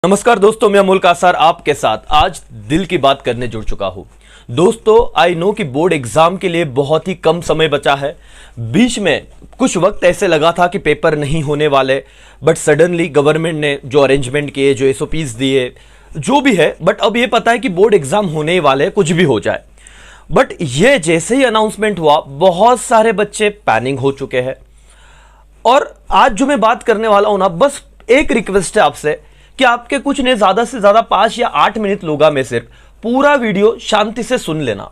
नमस्कार दोस्तों, मैं अमोल कासार आपके साथ आज दिल की बात करने जुड़ चुका हूं। दोस्तों, आई नो कि बोर्ड एग्जाम के लिए बहुत ही कम समय बचा है। बीच में कुछ वक्त ऐसे लगा था कि पेपर नहीं होने वाले, बट सडनली गवर्नमेंट ने जो अरेंजमेंट किए, जो एसओपीज दिए, जो भी है, बट अब ये पता है कि बोर्ड एग्जाम होने वाले, कुछ भी हो जाए। बट ये जैसे ही अनाउंसमेंट हुआ, बहुत सारे बच्चे पैनिक हो चुके हैं। और आज जो मैं बात करने वाला हूं ना, बस एक रिक्वेस्ट है आपसे कि आपके कुछ नहीं, ज्यादा से ज्यादा 5 या 8 मिनट लोगा में सिर्फ पूरा वीडियो शांति से सुन लेना।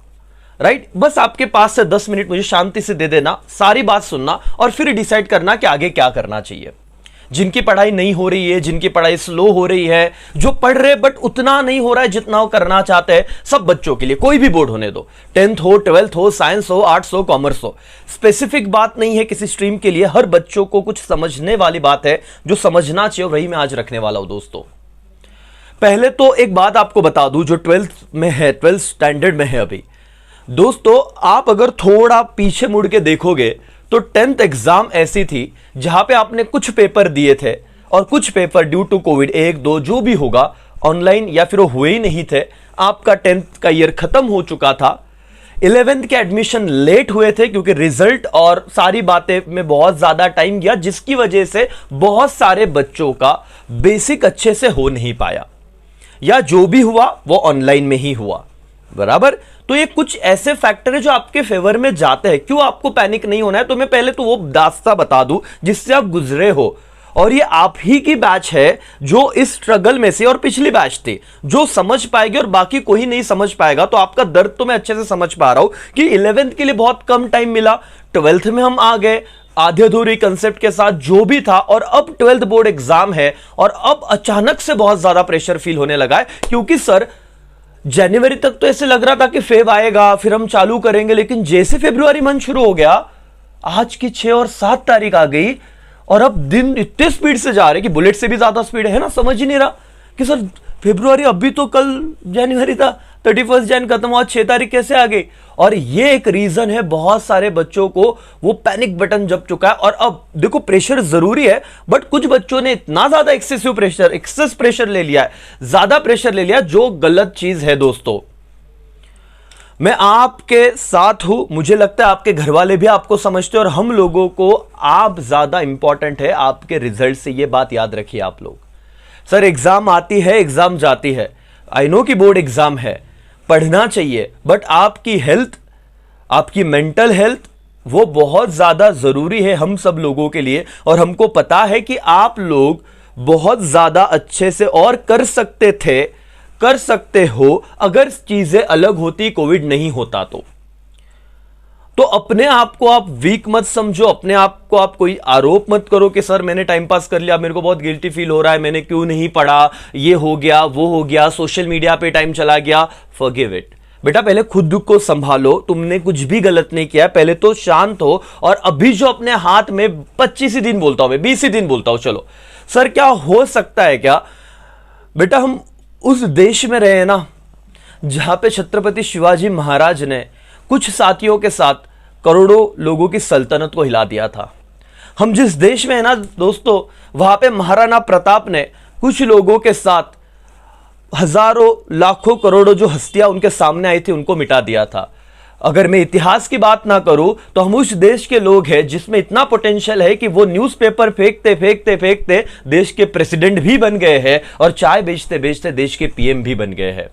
राइट, बस आपके 5 से 10 मिनट मुझे शांति से दे देना, सारी बात सुनना और फिर डिसाइड करना कि आगे क्या करना चाहिए। जिनकी पढ़ाई नहीं हो रही है, जिनकी पढ़ाई स्लो हो रही है, जो पढ़ रहे बट उतना नहीं हो रहा है जितना वो करना चाहते हैं, सब बच्चों के लिए, कोई भी बोर्ड होने दो, 10th हो, 12th हो, साइंस हो, आर्ट्स हो, कॉमर्स हो, स्पेसिफिक बात नहीं है किसी स्ट्रीम के लिए। हर बच्चों को कुछ समझने वाली बात है, जो समझना चाहिए, वही मैं आज रखने वाला हूं। दोस्तों, पहले तो एक बात आपको बता दूं, जो 12th में है, 12th स्टैंडर्ड में है अभी। दोस्तों, आप अगर थोड़ा पीछे मुड़ के देखोगे तो 10th एग्जाम ऐसी थी जहां पे आपने कुछ पेपर दिए थे और कुछ पेपर ड्यू टू कोविड, 1-2 जो भी होगा, ऑनलाइन या फिर वो हुए ही नहीं थे। आपका 10th का ईयर खत्म हो चुका था। 11th के एडमिशन लेट हुए थे क्योंकि रिजल्ट और सारी बातें में बहुत ज्यादा टाइम गया, जिसकी वजह से बहुत सारे बच्चों का बेसिक अच्छे से हो नहीं पाया, या जो भी हुआ वो ऑनलाइन में ही हुआ। बराबर, तो ये कुछ ऐसे फैक्टर है जो आपके फेवर में जाते हैं। क्यों आपको पैनिक नहीं होना है, तो मैं पहले तो वो दास्ता बता दूं जिससे आप गुजरे हो। और ये आप ही की बैच है जो इस स्ट्रगल में से, और पिछली बैच थी जो समझ पाएगी और बाकी कोई नहीं समझ पाएगा। तो आपका दर्द तो मैं अच्छे से समझ पा रहा हूं कि 11th के लिए बहुत कम टाइम मिला, 12th में हम आ गए आधे अधूरी कंसेप्ट के साथ, जो भी था, और अब 12th बोर्ड एग्जाम है और अब अचानक से बहुत ज्यादा प्रेशर फील होने लगा है। क्योंकि सर, जनवरी तक तो ऐसे लग रहा था कि फेब आएगा, फिर हम चालू करेंगे, लेकिन जैसे फरवरी मंथ शुरू हो गया, आज की 6 और 7 तारीख आ गई और अब दिन इतने स्पीड से जा रहे कि बुलेट से भी ज्यादा स्पीड है ना। समझ ही नहीं रहा कि सर फरवरी, अभी तो कल जनवरी था, 31 जन खत्म हुआ, 6 तारीख कैसे आ गई। और ये एक रीजन है, बहुत सारे बच्चों को वो पैनिक बटन जब चुका है। और अब देखो, प्रेशर जरूरी है, बट कुछ बच्चों ने इतना ज्यादा एक्सेस प्रेशर ले लिया है, ज्यादा प्रेशर ले लिया, जो गलत चीज है। दोस्तों, मैं आपके साथ हूं, मुझे लगता है आपके घर वाले भी आपको समझते हैं, और हम लोगों को आप ज्यादा इंपॉर्टेंट है, आपके रिजल्ट से। ये बात याद रखिए आप लोग। सर, एग्जाम आती है, एग्जाम जाती है, आई नो कि बोर्ड एग्जाम है, पढ़ना चाहिए, बट आपकी हेल्थ, आपकी मेंटल हेल्थ, वो बहुत ज्यादा जरूरी है हम सब लोगों के लिए। और हमको पता है कि आप लोग बहुत ज्यादा अच्छे से और कर सकते थे, कर सकते हो, अगर चीजें अलग होती, कोविड नहीं होता तो अपने आप को आप वीक मत समझो, अपने आप को आप कोई आरोप मत करो कि सर मैंने टाइम पास कर लिया, मेरे को बहुत गिल्टी फील हो रहा है, मैंने क्यों नहीं पढ़ा, ये हो गया, वो हो गया, सोशल मीडिया पे टाइम चला गया। Forgive it. बेटा, पहले खुद को संभालो, तुमने कुछ भी गलत नहीं किया, पहले तो शांत हो। और अभी जो अपने हाथ में 25 ही दिन बोलता हूं मैं, 20 ही दिन बोलता हूं, चलो सर क्या हो सकता है क्या? बेटा, हम उस देश में रहे ना जहां पे छत्रपति शिवाजी महाराज ने कुछ साथियों के साथ करोड़ों लोगों की सल्तनत को हिला दिया था। हम जिस देश में है ना दोस्तों, वहां पे महाराणा प्रताप ने कुछ लोगों के साथ हजारों, लाखों, करोड़ों जो हस्तियां उनके सामने आई थी, उनको मिटा दिया था। अगर मैं इतिहास की बात ना करूं तो हम उस देश के लोग हैं जिसमें इतना पोटेंशियल है कि वो न्यूज़पेपर फेंकते फेंकते फेंकते देश के प्रेसिडेंट भी बन गए हैं, और चाय बेचते बेचते देश के पीएम भी बन गए हैं।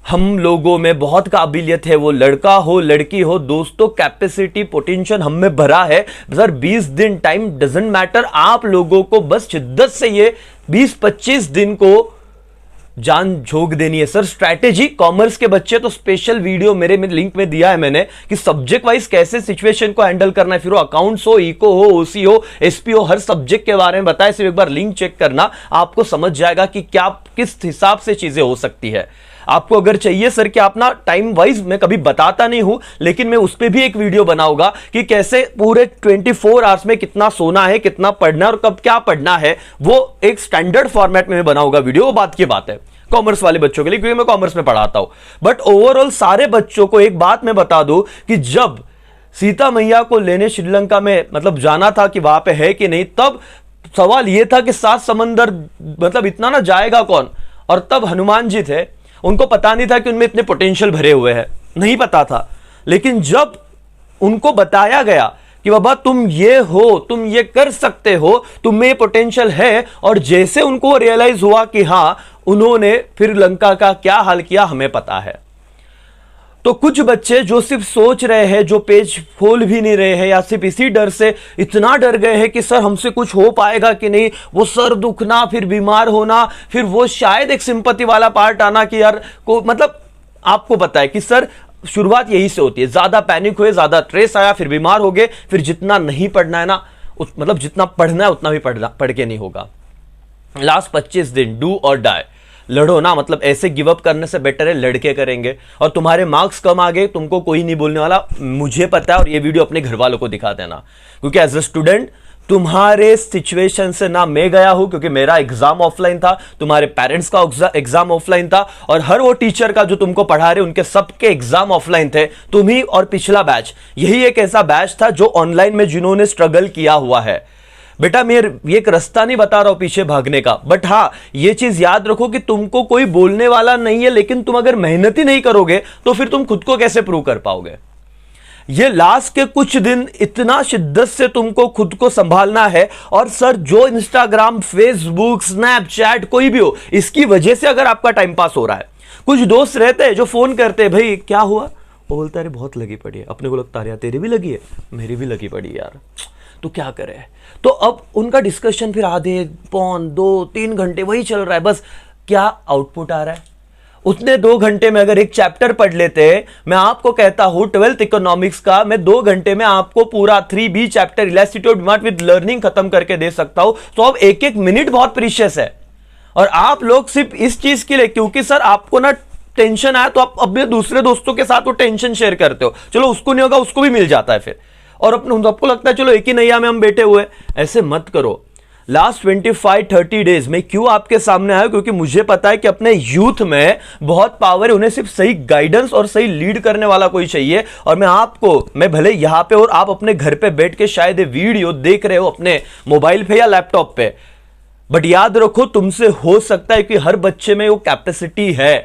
हम लोगों में बहुत काबिलियत है, वो लड़का हो, लड़की हो, दोस्तों, कैपेसिटी, पोटेंशियल हम में भरा है। सर, 20 दिन टाइम डजंट मैटर, आप लोगों को बस शिद्दत से ये 20-25 दिन को जान झोंक देनी है। सर, स्ट्रैटेजी, कॉमर्स के बच्चे तो स्पेशल वीडियो मेरे में लिंक में दिया है मैंने कि सब्जेक्ट वाइज कैसे सिचुएशन को हैंडल करना है, फिर वो अकाउंट्स हो, इको हो, ओसी हो, एसपी हो, हर सब्जेक्ट के बारे में बताया। सिर्फ एक बार लिंक चेक करना, आपको समझ जाएगा कि क्या, किस हिसाब से चीजें हो सकती है। आपको अगर चाहिए सर कि अपना टाइम वाइज, मैं कभी बताता नहीं हूं, लेकिन मैं उस पर भी एक वीडियो बनाऊंगा कि कैसे पूरे 24 आवर्स में कितना सोना है, कितना पढ़ना है और कब क्या पढ़ना है, वो एक स्टैंडर्ड फॉर्मेट में मैं बनाऊंगा वीडियो। वो बात की बात है कॉमर्स वाले बच्चों के लिए, क्योंकि मैं कॉमर्स में पढ़ाता हूं। बट ओवरऑल सारे बच्चों को एक बात मैं बता दूं कि जब सीता मैया को लेने श्रीलंका में मतलब जाना था कि वहां पे है कि नहीं, तब सवाल यह था कि 7 समंदर मतलब इतना ना जाएगा कौन। और तब हनुमान जी थे, उनको पता नहीं था कि उनमें इतने पोटेंशियल भरे हुए हैं, नहीं पता था। लेकिन जब उनको बताया गया कि बाबा तुम ये हो, तुम ये कर सकते हो, तुम में पोटेंशियल है, और जैसे उनको रियलाइज हुआ कि हां, उन्होंने फिर लंका का क्या हाल किया हमें पता है। तो कुछ बच्चे जो सिर्फ सोच रहे हैं, जो पेज खोल भी नहीं रहे हैं, या सिर्फ इसी डर से इतना डर गए हैं कि सर हमसे कुछ हो पाएगा कि नहीं, वो सर दुखना, फिर बीमार होना, फिर वो शायद एक सिंपैथी वाला पार्ट आना कि यार को मतलब आपको पता है कि सर शुरुआत यही से होती है, ज्यादा पैनिक हुए, ज्यादा स्ट्रेस आया, फिर बीमार हो गए, फिर जितना नहीं पढ़ना है ना, मतलब जितना पढ़ना है उतना भी पढ़ के नहीं होगा। लास्ट 25 दिन डू और डाई, लड़ो ना, मतलब ऐसे गिव अप करने से बेटर है लड़के करेंगे। और तुम्हारे मार्क्स कम आ गए, तुमको कोई नहीं बोलने वाला, मुझे पता है। और ये वीडियो अपने घर वालों को दिखा देना, क्योंकि एज अ स्टूडेंट तुम्हारे सिचुएशन से ना मैं गया हूं, क्योंकि मेरा एग्जाम ऑफलाइन था, तुम्हारे पेरेंट्स का एग्जाम ऑफलाइन था, और हर वो टीचर का जो तुमको पढ़ा रहे उनके सबके एग्जाम ऑफलाइन थे। तुम ही और पिछला बैच, यही एक ऐसा बैच था जो ऑनलाइन में जिन्होंने स्ट्रगल किया हुआ है। बेटा मैं ये एक रास्ता नहीं बता रहा हूं पीछे भागने का, बट हां ये चीज याद रखो कि तुमको कोई बोलने वाला नहीं है, लेकिन तुम अगर मेहनत ही नहीं करोगे तो फिर तुम खुद को कैसे प्रूव कर पाओगे। ये लास्ट के कुछ दिन इतना शिद्दत से तुमको खुद को संभालना है। और सर जो इंस्टाग्राम, फेसबुक, स्नैपचैट कोई भी हो, इसकी वजह से अगर आपका टाइम पास हो रहा है, कुछ दोस्त रहते हैं जो फोन करते हैं, भाई क्या हुआ, वो बोलता है बहुत लगी पड़ी है, अपने को लगता है तेरी भी लगी है, मेरी भी लगी पड़ी है यार, तो क्या करे। तो अब उनका डिस्कशन फिर आधे पौन 2-3 घंटे वही चल रहा है, बस क्या आउटपुट आ रहा है। उतने 2 घंटे में अगर एक चैप्टर पढ़ लेते, मैं आपको कहता हूं 12th इकोनॉमिक्स का मैं 2 घंटे में आपको पूरा 3B chapter elasticity of demand with learning खत्म करके दे सकता हूं। तो अब एक मिनट बहुत प्रीशियस है। और आप लोग सिर्फ इस चीज के लिए, क्योंकि सर आपको ना टेंशन आया तो आप अपने दूसरे दोस्तों के साथ वो टेंशन शेयर करते हो, चलो उसको नहीं होगा उसको भी मिल जाता है फिर, और आपको लगता है चलो एक ही नैया में हम बैठे हुए। ऐसे मत करो। लास्ट 25-30 डेज में क्यों आपके सामने आया, क्योंकि मुझे पता है कि अपने यूथ में बहुत पावर है, उन्हें सिर्फ सही गाइडेंस और सही लीड करने वाला कोई चाहिए। और मैं भले यहां पे और आप अपने घर पे बैठ के शायद वीडियो देख रहे हो अपने मोबाइल पे या लैपटॉप पे, बट याद रखो तुमसे हो सकता है कि हर बच्चे में वो कैपेसिटी है।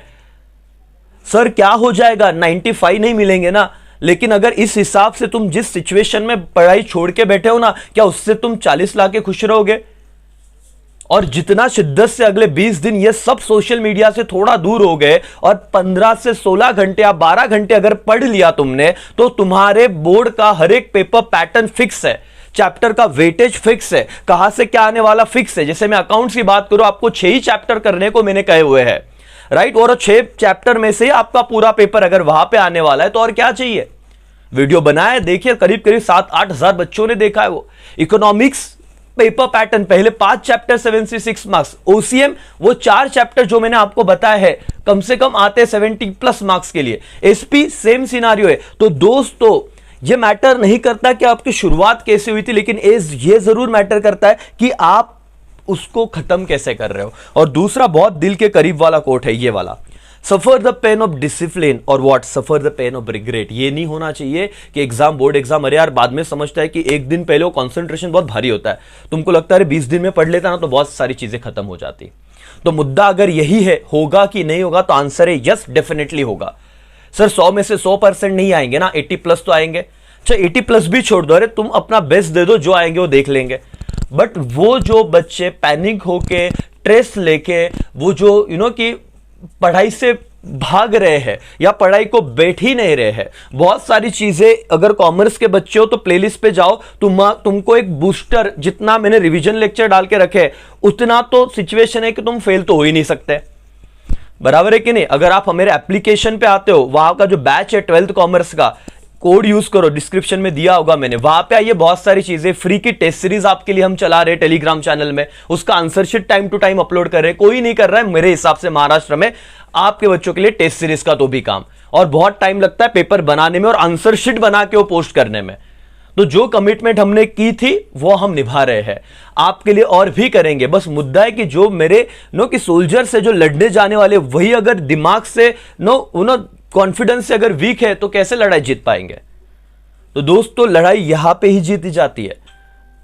सर क्या हो जाएगा, 95 नहीं मिलेंगे ना, लेकिन अगर इस हिसाब से तुम जिस सिचुएशन में पढ़ाई छोड़ के बैठे हो ना, क्या उससे तुम 40 ला के खुश रहोगे। और जितना शिद्दत से अगले 20 दिन ये सब सोशल मीडिया से थोड़ा दूर हो गए और 15 से 16 घंटे या 12 घंटे अगर पढ़ लिया तुमने, तो तुम्हारे बोर्ड का हर एक पेपर पैटर्न फिक्स है, चैप्टर का वेटेज फिक्स है, कहां से क्या आने वाला फिक्स है। जैसे मैं अकाउंट्स की बात करूं, आपको 6 ही चैप्टर करने को मैंने कहे हुए हैं, राइट। और 6 चैप्टर में से आपका पूरा पेपर अगर वहां पे आने वाला है तो और क्या चाहिए। वीडियो बनाया, देखिए करीब 7-8 हजार बच्चों ने देखा है वो। इकोनॉमिक्स पेपर पैटर्न, पहले 5 चैप्टर 76 मार्क्स, ओसीएम वो 4 चैप्टर जो मैंने आपको बताया है कम से कम आते 70+ मार्क्स के लिए। एसपी सेम सिनारियो है। तो दोस्तों ये मैटर नहीं करता कि आपकी शुरुआत कैसे हुई थी, लेकिन ये जरूर मैटर करता है कि आप उसको खत्म कैसे कर रहे हो। और दूसरा बहुत दिल के करीब वाला कोट है ये वाला, suffer the pain of discipline और what suffer the pain of regret. ये नहीं होना चाहिए कि एग्जाम, बोर्ड एग्जाम, अरे यार बाद में समझता है कि एक दिन पहले वो कंसंट्रेशन बहुत भारी होता है, तुमको लगता है 20 दिन में पढ़ लेता ना तो बहुत सारी चीजें खत्म हो जाती। तो मुद्दा अगर यही है, होगा कि नहीं होगा, तो आंसर है यस, डेफिनेटली होगा। सर 100 में से 100% नहीं आएंगे ना, 80+ तो आएंगे। अच्छा 80+ भी छोड़ दो, अरे तुम अपना बेस्ट दे दो, जो आएंगे वो देख लेंगे। बट वो जो बच्चे पैनिक होके, स्ट्रेस लेके, वो जो कि पढ़ाई से भाग रहे हैं या पढ़ाई को बैठ ही नहीं रहे हैं, बहुत सारी चीजें, अगर कॉमर्स के बच्चे हो तो प्लेलिस्ट पे जाओ, तुमको एक बूस्टर, जितना मैंने रिवीजन लेक्चर डाल के रखे उतना तो सिचुएशन है कि तुम फेल तो हो ही नहीं सकते, बराबर है कि नहीं। अगर आप मेरे एप्लीकेशन पे आते हो, वहां का जो बैच है 12th कॉमर्स का, कोड यूज करो, डिस्क्रिप्शन में दिया होगा मैंने, वहां पे आइए, बहुत सारी चीजें फ्री की टेस्ट सीरीज आपके लिए हम चला रहे हैं टेलीग्राम चैनल में, उसका answer sheet time to time upload कर रहे हैं। कोई नहीं कर रहा है मेरे हिसाब से महाराष्ट्र में आपके बच्चों के लिए टेस्ट सीरीज का तो भी काम, और बहुत टाइम लगता है पेपर बनाने में और आंसर शीट बना के वो पोस्ट करने में। तो जो कमिटमेंट हमने की थी वो हम निभा रहे हैं, आपके लिए और भी करेंगे। बस मुद्दा है कि जो मेरे कि सोल्जर से जो लड़ने जाने वाले, वही अगर दिमाग से कॉन्फिडेंस से अगर वीक है तो कैसे लड़ाई जीत पाएंगे। तो दोस्तों लड़ाई यहां पे ही जीती जाती है।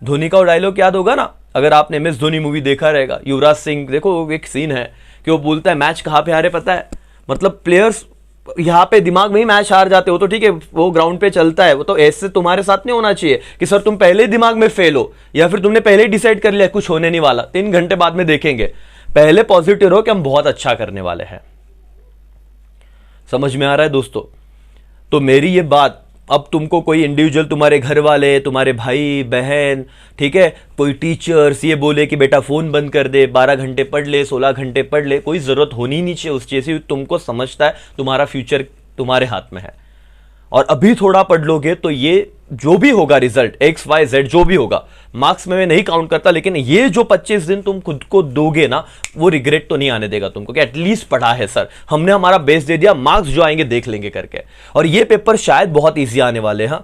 धोनी का डायलॉग याद होगा ना, अगर आपने MS धोनी मूवी देखा रहेगा, युवराज सिंह, देखो एक सीन है कि वो बोलता है मैच कहाँ पे हारे पता है, मतलब प्लेयर्स यहाँ पे दिमाग में ही मैच हार जाते हो, तो ठीक है वो ग्राउंड पे चलता है, वो तो ऐसे तुम्हारे साथ नहीं होना चाहिए कि सर तुम पहले ही दिमाग में फेल हो या फिर तुमने पहले ही डिसाइड कर लिया कुछ होने नहीं वाला, 3 घंटे बाद में देखेंगे। पहले पॉजिटिव रहो कि हम बहुत अच्छा करने वाले हैं। समझ में आ रहा है दोस्तों? तो मेरी ये बात अब तुमको कोई इंडिविजुअल, तुम्हारे घर वाले, तुम्हारे भाई बहन, ठीक है, कोई टीचर्स ये बोले कि बेटा फोन बंद कर दे, 12 घंटे पढ़ ले, 16 घंटे पढ़ ले, कोई जरूरत होनी नहीं चाहिए उस चीज की। तुमको समझता है तुम्हारा फ्यूचर तुम्हारे हाथ में है, और अभी थोड़ा पढ़ लोगे तो ये जो भी होगा रिजल्ट XYZ जो भी होगा, मार्क्स में मैं नहीं काउंट करता, लेकिन ये जो 25 दिन तुम खुद को दोगे ना, वो रिग्रेट तो नहीं आने देगा तुमको कि एटलीस्ट पढ़ा है सर, हमने हमारा बेस दे दिया, मार्क्स जो आएंगे देख लेंगे करके। और ये पेपर शायद बहुत ईजी आने वाले हैं,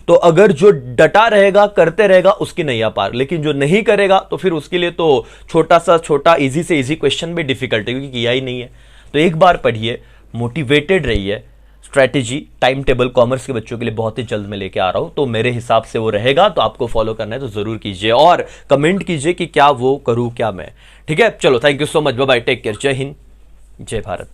तो अगर जो डटा रहेगा करते रहेगा उसकी नैया पार, लेकिन जो नहीं करेगा तो फिर उसके लिए तो छोटा इजी से इजी क्वेश्चन भी डिफिकल्ट है, क्योंकि किया ही नहीं है। तो एक बार पढ़िए, मोटिवेटेड रहिए। स्ट्रैटेजी टाइम टेबल कॉमर्स के बच्चों के लिए बहुत ही जल्द मैं लेके आ रहा हूं, तो मेरे हिसाब से वो रहेगा, तो आपको फॉलो करना है तो जरूर कीजिए, और कमेंट कीजिए कि क्या वो करूं क्या मैं। ठीक है, चलो thank you so much, bye bye, take care, जय हिंद, जय भारत।